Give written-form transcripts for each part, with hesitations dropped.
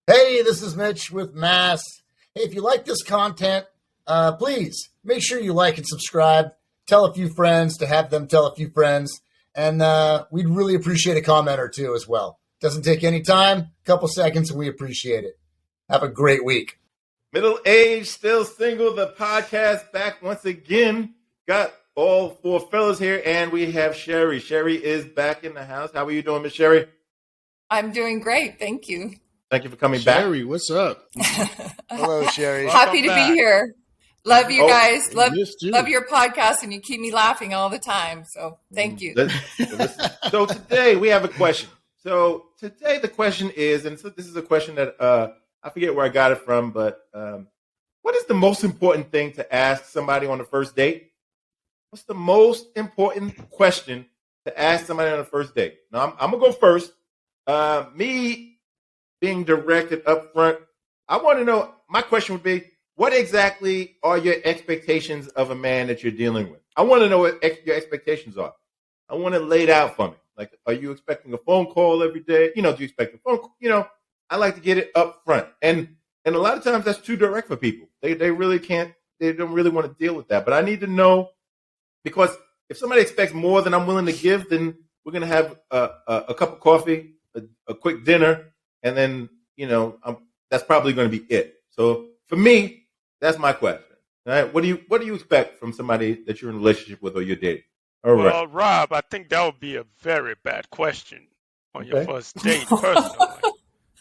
Hey, this is Mitch with Mass. Hey, if you like this content, please make sure you like and subscribe. Tell a few friends to have them tell a few friends. And we'd really appreciate a comment or two as well. Doesn't take any time, a couple seconds, and we appreciate it. Have a great week. Middle Age, Still Single, the podcast back once again. Got all four fellas here, and we have Sherry. Sherry is back in the house. How are you doing, Miss Sherry? I'm doing great. Thank you. Thank you for coming back. Sherry, what's up? Hello, Sherry. Happy to be here. Love you guys. Love you. your podcast, and you keep me laughing all the time. So thank you. So today we have a question. So today the question is, and so this is a question that I forget where I got it from, but what is the most important thing to ask somebody on the first date? What's the most important question to ask somebody on the first date? Now I'm gonna go first. Me being directed up front, I want to know, my question would be, what exactly are your expectations of a man that you're dealing with? I want to know what your expectations are. I want it laid out for me. Like, are you expecting a phone call every day? Do you expect a phone call? I like to get it up front. And a lot of times that's too direct for people. They really can't, they don't really want to deal with that. But I need to know, because if somebody expects more than I'm willing to give, then we're going to have a cup of coffee, a quick dinner, and then, that's probably going to be it. So for me, that's my question. All right. What do you expect from somebody that you're in a relationship with or you're dating? All right. Well, Rob, I think that would be a very bad question on your first date, personally.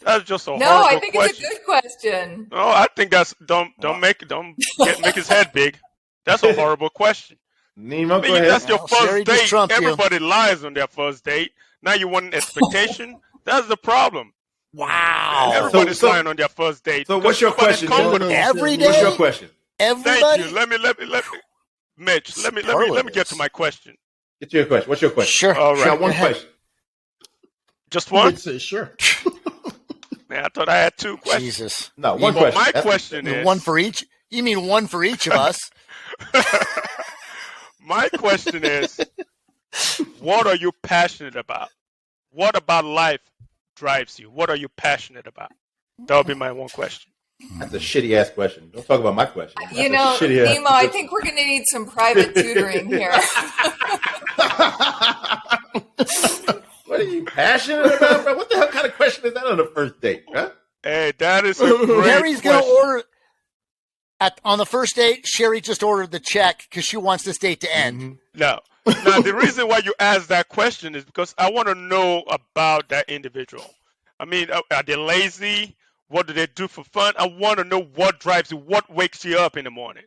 That's just a horrible question. No, I think it's a good question. No, I think that's don't make his head big. That's a horrible question. Nemo, go ahead. That's your first Sherry just date. trumped you. Everybody lies on their first date. Now you want an expectation? That's the problem. Wow. Everybody's lying on their first date. So what's your question? Every day? What's your question? Everybody? Thank you. Let me, Mitch. Let me get to my question. Get to your question. What's your question? Sure. All right. I got one question. Just one? Say sure. Man, I thought I had two questions. Jesus. No, one Well, question. my question is One for each? You mean one for each of us? My question is, what are you passionate about? What about life drives you? What are you passionate about? That would be my one question. That's a shitty ass question. Don't talk about my question. Nemo, I think we're going to need some private tutoring here. What are you passionate about, bro? What the hell kind of question is that on the first date, huh? Hey, that is a great Sherry's going to question. order on the first date. Sherry just ordered the check because she wants this date to end. Mm-hmm. No. Now, the reason why you asked that question is because I want to know about that individual. I mean, are they lazy? What do they do for fun? I want to know what drives you, what wakes you up in the morning.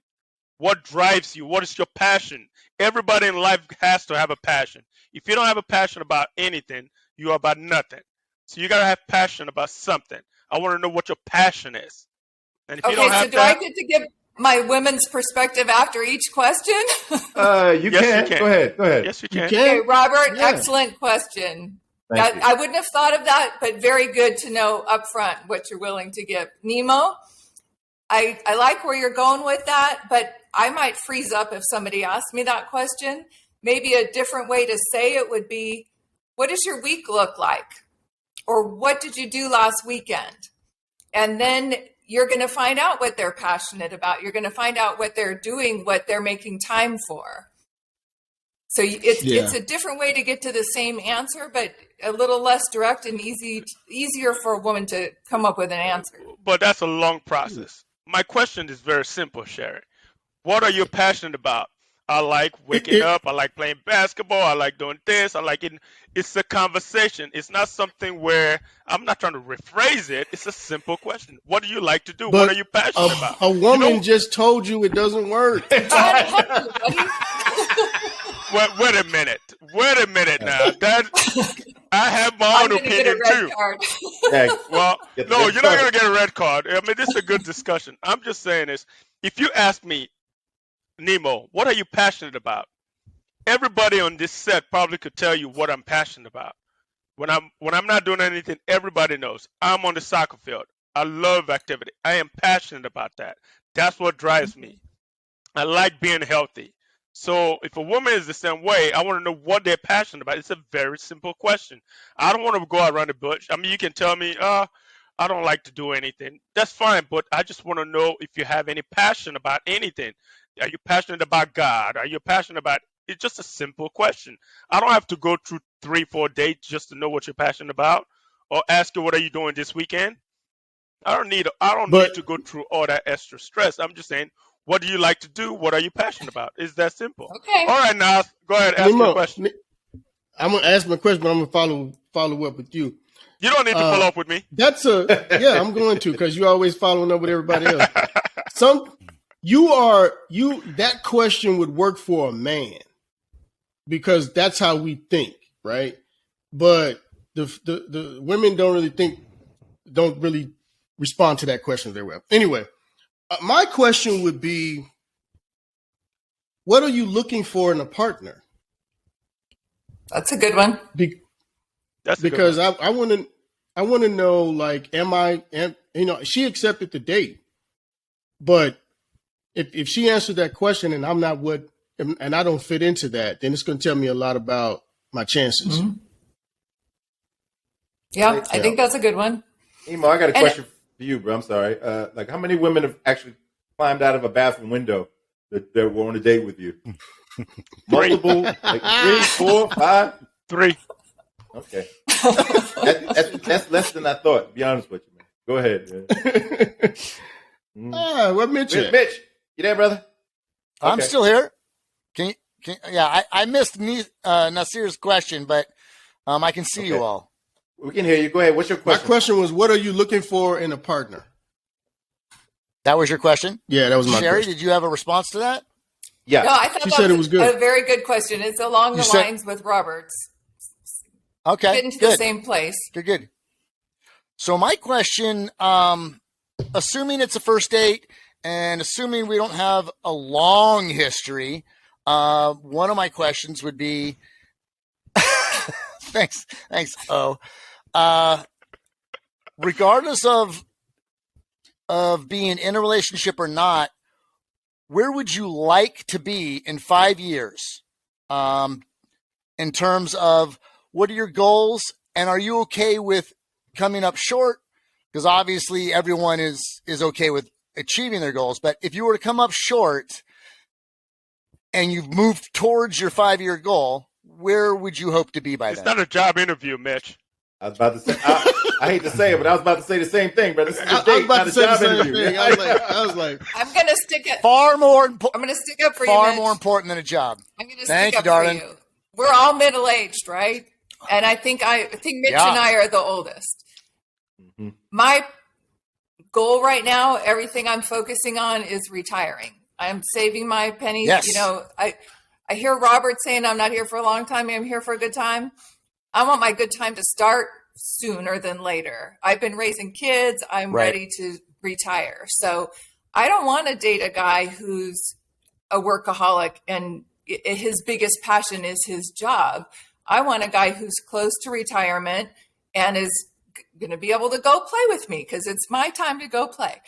What drives you? What is your passion? Everybody in life has to have a passion. If you don't have a passion about anything, you are about nothing. So you got to have passion about something. I want to know what your passion is. And if you don't have do I get to give my women's perspective after each question? You Yes, can. you can. Go ahead. Yes, you can. Okay, Robert, Yeah. excellent question. Thank you. I wouldn't have thought of that, but very good to know up front what you're willing to give. Nemo, I like where you're going with that, but I might freeze up if somebody asked me that question. Maybe a different way to say it would be, what does your week look like? Or what did you do last weekend? And then you're going to find out what they're passionate about. You're going to find out what they're doing, what they're making time for. So it's a different way to get to the same answer, but a little less direct and easier for a woman to come up with an answer. But that's a long process. My question is very simple, Sherry. What are you passionate about? I like waking up. I like playing basketball. I like doing this. I like it. It's a conversation. It's not something where I'm not trying to rephrase it. It's a simple question. What do you like to do? What are you passionate about? A woman just told you it doesn't work. Wait a minute. Wait a minute now. I have my own opinion too. Well, no, you're not going to get a red card. I mean, this is a good discussion. I'm just saying this. If you ask me, Nemo, what are you passionate about? Everybody on this set probably could tell you what I'm passionate about. When I'm not doing anything, everybody knows. I'm on the soccer field. I love activity. I am passionate about that. That's what drives me. I like being healthy. So if a woman is the same way, I want to know what they're passionate about. It's a very simple question. I don't want to go around the bush. I mean, you can tell me, I don't like to do anything. That's fine, but I just want to know if you have any passion about anything. Are you passionate about God? Are you passionate about? It's just a simple question. I don't have to go through 3-4 dates just to know what you're passionate about, or ask you what are you doing this weekend. I don't need to go through all that extra stress. I'm just saying, what do you like to do? What are you passionate about? It's that simple. Okay. All right, now go ahead, ask your question. I'm gonna ask my question, but I'm gonna follow up with you. You don't need to follow up with me. I'm going to, because you're always following up with everybody else. That question would work for a man because that's how we think, right? But the women don't really respond to that question very well. Anyway, my question would be, what are you looking for in a partner? That's a good one. Because I want to know, like, she accepted the date, but if she answered that question and I'm not and I don't fit into that, then it's going to tell me a lot about my chances. Mm-hmm. Yeah, I think that's a good one. Emo, I got a question for you, bro. I'm sorry. Like, how many women have actually climbed out of a bathroom window that were on a date with you? Multiple, like 3, 4, 5, 3. Okay, that's less than I thought. To be honest with you, man. Go ahead. Where Mitch? Mitch, you there, brother? Okay. I'm still here. I missed Nasir's question, but I can see you all. We can hear you. Go ahead. What's your question? My question was, what are you looking for in a partner? That was your question? Yeah, that was my Sherry, question. did you have a response to that? Yeah. No, I thought she said it was good. A very good question. It's along the lines with Robert's. Okay. Getting to the same place. Good. So my question, assuming it's a first date and assuming we don't have a long history, one of my questions would be, thanks. Regardless of being in a relationship or not, where would you like to be in 5 years? In terms of what are your goals, and are you okay with coming up short? Because obviously everyone is okay with achieving their goals. But if you were to come up short and you've moved towards your 5-year goal, where would you hope to be by then? It's not a job interview, Mitch. I was about to say, I hate to say it, but I was about to say the same thing, bro. This is a date, not a job interview. I was like, I'm going to stick it. I'm going to stick up for you, Mitch. more important than a job. I'm going to stick up darling. For you. We're all middle-aged, right? And I think Mitch and I are the oldest. Mm-hmm. My goal right now, everything I'm focusing on is retiring. I'm saving my pennies. Yes. You know, I hear Robert saying I'm not here for a long time. I'm here for a good time. I want my good time to start sooner than later. I've been raising kids. I'm ready to retire. So I don't want to date a guy who's a workaholic and his biggest passion is his job. I want a guy who's close to retirement and is going to be able to go play with me because it's my time to go play.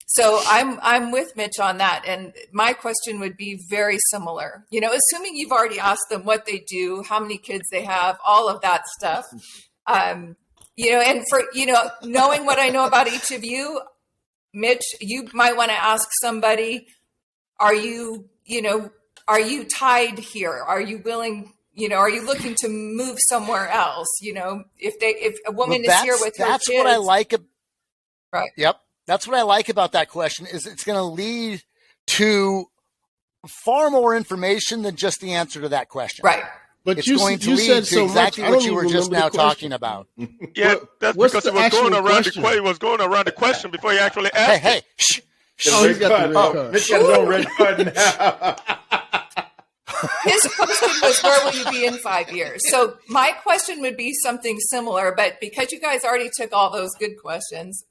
So I'm with Mitch on that. And my question would be very similar. You know, assuming you've already asked them what they do, how many kids they have, all of that stuff. You know, and for, you know, knowing what I know about each of you, Mitch, you might want to ask somebody, are you tied here? Are you willing, you know, are you looking to move somewhere else? You know, if a woman is here with her kids. That's what I like. Right. Yep. That's what I like about that question is it's going to lead to far more information than just the answer to that question. Right. But it's going to lead to exactly what you were just now talking about. Yeah, that's because it was going around the question before you actually asked. Hey, shh. He's got the red card. Mitch got his own red card now. His question was, where will you be in 5 years? So my question would be something similar, but because you guys already took all those good questions,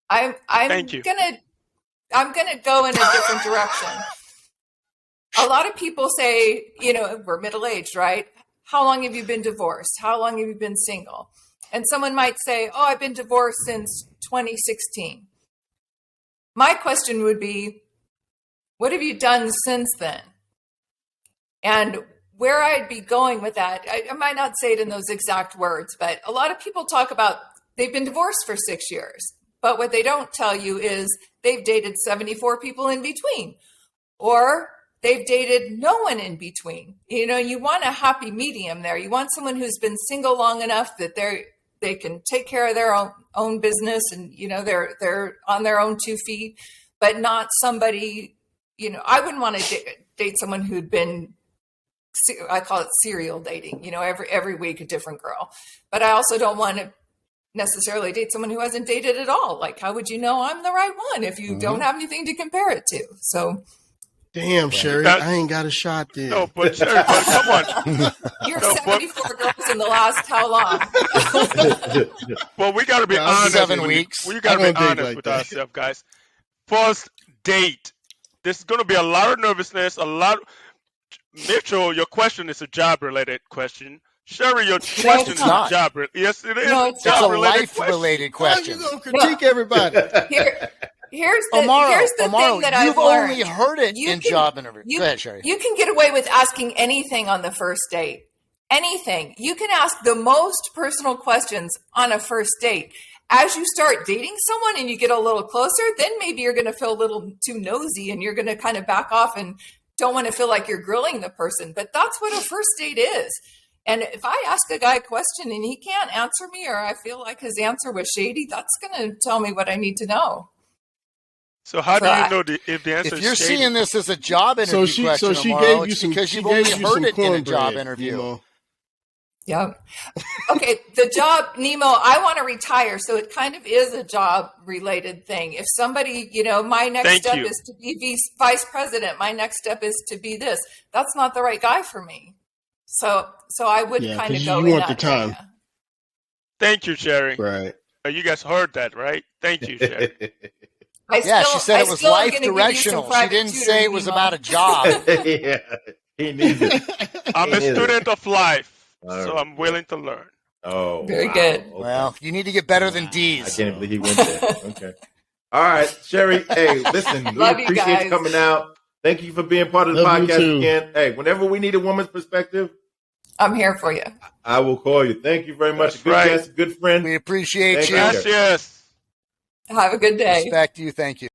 I'm gonna go in a different direction. A lot of people say, you know, we're middle-aged, right? How long have you been divorced? How long have you been single? And someone might say, oh, I've been divorced since 2016. My question would be, what have you done since then? And where I'd be going with that, I might not say it in those exact words, but a lot of people talk about they've been divorced for 6 years. But what they don't tell you is they've dated 74 people in between, or they've dated no one in between. You want a happy medium there. You want someone who's been single long enough that they can take care of their own business and, they're on their own 2 feet, but not somebody, I wouldn't want to date someone who'd been, I call it serial dating, every week a different girl. But I also don't want to necessarily date someone who hasn't dated at all. Like, how would you know I'm the right one if you don't have anything to compare it to? So, damn, Sherry, I ain't got a shot there. No, but Sherry, come on. You're 74 girls in the last how long? Well, we got to be honest. 7 weeks. We got to be honest with ourselves, guys. First date. There's going to be a lot of nervousness, Mitchell, your question is a job-related question. Sherry, your question is a job-related. Yes, it is. No, it's a life-related question. How you gonna critique everybody? Here's the thing that I've learned. You've only heard it in job interviews. Go ahead, Sherry. You can get away with asking anything on the first date. Anything. You can ask the most personal questions on a first date. As you start dating someone and you get a little closer, then maybe you're going to feel a little too nosy and you're going to kind of back off and don't want to feel like you're grilling the person. But that's what a first date is. And if I ask a guy a question and he can't answer me, or I feel like his answer was shady, that's going to tell me what I need to know. So how do you know if the answer is shady? If you're seeing this as a job interview question, she Amaro, gave you some, because you've only heard it in a job interview. Yeah. Okay. The job, Nemo, I want to retire. So it kind of is a job related thing. If somebody, my next step is to be vice president. My next step is to be this. That's not the right guy for me. So I would kind of go in want that the time. area. Thank you, Sherry. Right. You guys heard that, right? Thank you, Sherry. She said it was life directional. She didn't say it was about a job. Yeah, he needs it. I'm a student of life. So I'm willing to learn. Oh, very good. Okay. Well, you need to get better than D's. I can't believe he went there. Okay. All right, Sherry. Hey, listen, we appreciate you coming out. Thank you for being part of the podcast again. Hey, whenever we need a woman's perspective, I'm here for you. I will call you. Thank you very much. Good guest, good friend. We appreciate you. Yes. Have a good day. Respect you. Thank you.